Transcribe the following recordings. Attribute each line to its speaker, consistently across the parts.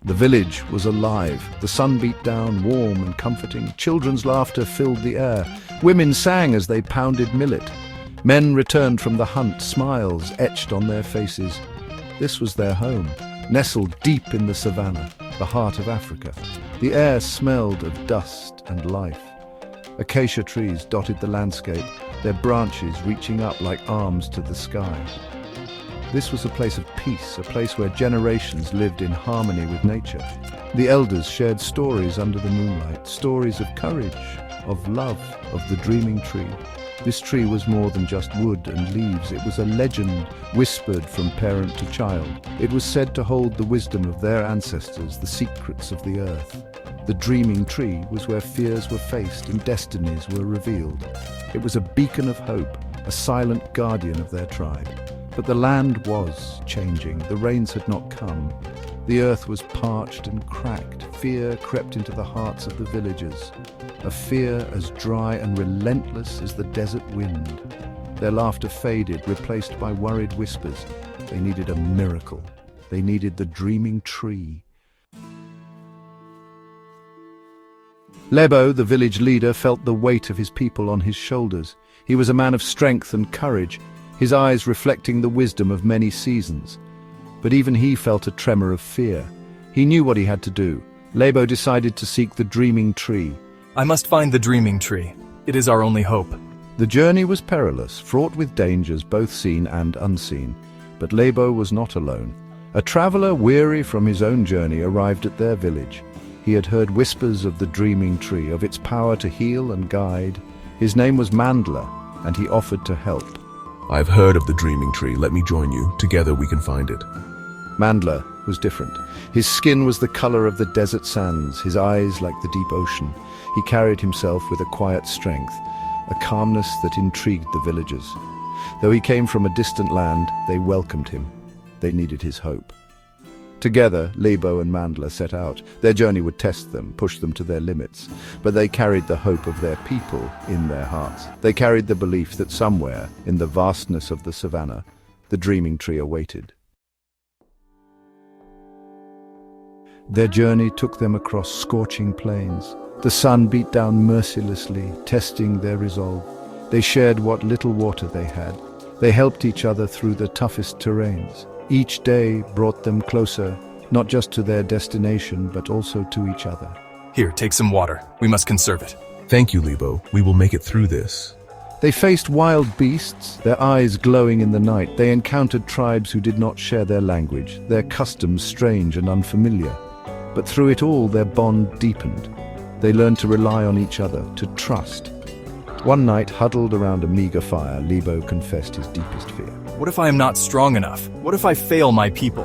Speaker 1: The village was alive. The sun beat down, warm and comforting. Children's laughter filled the air. Women sang as they pounded millet. Men returned from the hunt, smiles etched on their faces. This was their home, nestled deep in the savannah, the heart of Africa. The air smelled of dust and life. Acacia trees dotted the landscape, their branches reaching up like arms to the sky. This was a place of peace, a place where generations lived in harmony with nature. The elders shared stories under the moonlight, stories of courage, of love, of the dreaming tree. This tree was more than just wood and leaves. It was a legend whispered from parent to child. It was said to hold the wisdom of their ancestors, the secrets of the earth. The dreaming tree was where fears were faced and destinies were revealed. It was a beacon of hope, a silent guardian of their tribe. But the land was changing. The rains had not come. The earth was parched and cracked. Fear crept into the hearts of the villagers. A fear as dry and relentless as the desert wind. Their laughter faded, replaced by worried whispers. They needed a miracle. They needed the dreaming tree. Lebo, the village leader, felt the weight of his people on his shoulders. He was a man of strength and courage, his eyes reflecting the wisdom of many seasons. But even he felt a tremor of fear. He knew what he had to do. Lebo decided to seek the dreaming tree.
Speaker 2: I must find the dreaming tree. It is our only hope.
Speaker 1: The journey was perilous, fraught with dangers both seen and unseen. But Lebo was not alone. A traveler weary from his own journey arrived at their village. He had heard whispers of the dreaming tree, of its power to heal and guide. His name was Mandla, and he offered to help.
Speaker 3: I've heard of the dreaming tree. Let me join you. Together we can find it.
Speaker 1: Mandla was different. His skin was the color of the desert sands, his eyes like the deep ocean. He carried himself with a quiet strength, a calmness that intrigued the villagers. Though he came from a distant land, they welcomed him. They needed his hope. Together, Lebo and Mandla set out. Their journey would test them, push them to their limits. But they carried the hope of their people in their hearts. They carried the belief that somewhere, in the vastness of the savannah, the dreaming tree awaited. Their journey took them across scorching plains. The sun beat down mercilessly, testing their resolve. They shared what little water they had. They helped each other through the toughest terrains. Each day brought them closer, not just to their destination, but also to each other.
Speaker 2: Here, take some water. We must conserve it.
Speaker 3: Thank you, Lebo. We will make it through this.
Speaker 1: They faced wild beasts, their eyes glowing in the night. They encountered tribes who did not share their language, their customs strange and unfamiliar. But through it all, their bond deepened. They learned to rely on each other, to trust. One night, huddled around a meager fire, Lebo confessed his deepest fear.
Speaker 2: What if I am not strong enough? What if I fail my people?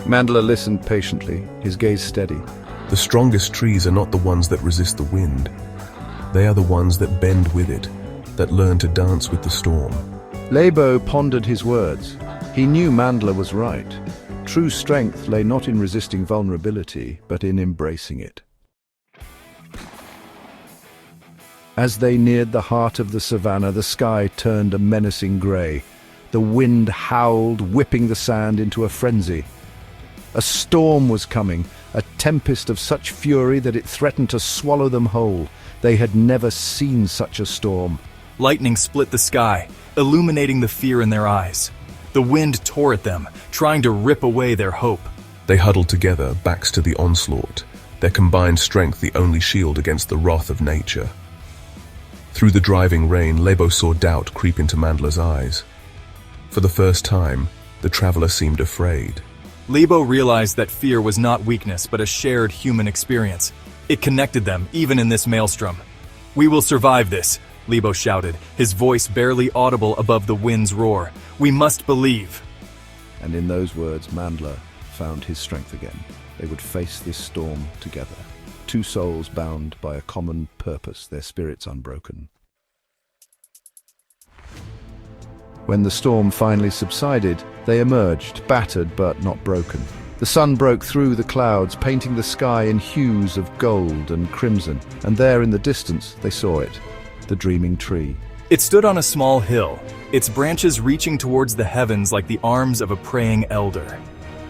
Speaker 1: Mandla listened patiently, his gaze steady.
Speaker 3: The strongest trees are not the ones that resist the wind. They are the ones that bend with it, that learn to dance with the storm.
Speaker 1: Lebo pondered his words. He knew Mandla was right. True strength lay not in resisting vulnerability, but in embracing it. As they neared the heart of the savannah, the sky turned a menacing grey. The wind howled, whipping the sand into a frenzy. A storm was coming, a tempest of such fury that it threatened to swallow them whole. They had never seen such a storm.
Speaker 2: Lightning split the sky, illuminating the fear in their eyes. The wind tore at them, trying to rip away their hope.
Speaker 3: They huddled together, backs to the onslaught, their combined strength the only shield against the wrath of nature. Through the driving rain, Lebo saw doubt creep into Mandla's eyes. For the first time, the traveler seemed afraid.
Speaker 2: Lebo realized that fear was not weakness, but a shared human experience. It connected them, even in this maelstrom. "We will survive this," Lebo shouted, his voice barely audible above the wind's roar. "We must believe."
Speaker 1: And in those words, Mandla found his strength again. They would face this storm together. Two souls bound by a common purpose, their spirits unbroken. When the storm finally subsided, they emerged, battered but not broken. The sun broke through the clouds, painting the sky in hues of gold and crimson, and there in the distance they saw it, the dreaming tree.
Speaker 2: It stood on a small hill, its branches reaching towards the heavens like the arms of a praying elder.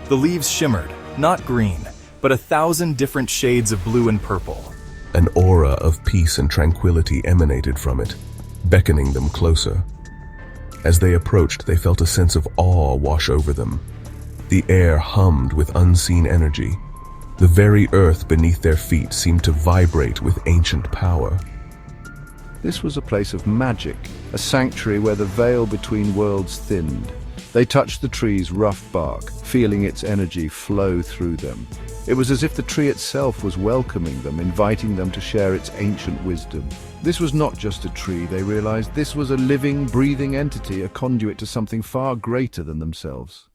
Speaker 2: The leaves shimmered, not green, but 1,000 different shades of blue and purple.
Speaker 3: An aura of peace and tranquility emanated from it, beckoning them closer. As they approached, they felt a sense of awe wash over them. The air hummed with unseen energy. The very earth beneath their feet seemed to vibrate with ancient power.
Speaker 1: This was a place of magic, a sanctuary where the veil between worlds thinned. They touched the tree's rough bark, feeling its energy flow through them. It was as if the tree itself was welcoming them, inviting them to share its ancient wisdom. This was not just a tree, they realized. This was a living, breathing entity, a conduit to something far greater than themselves.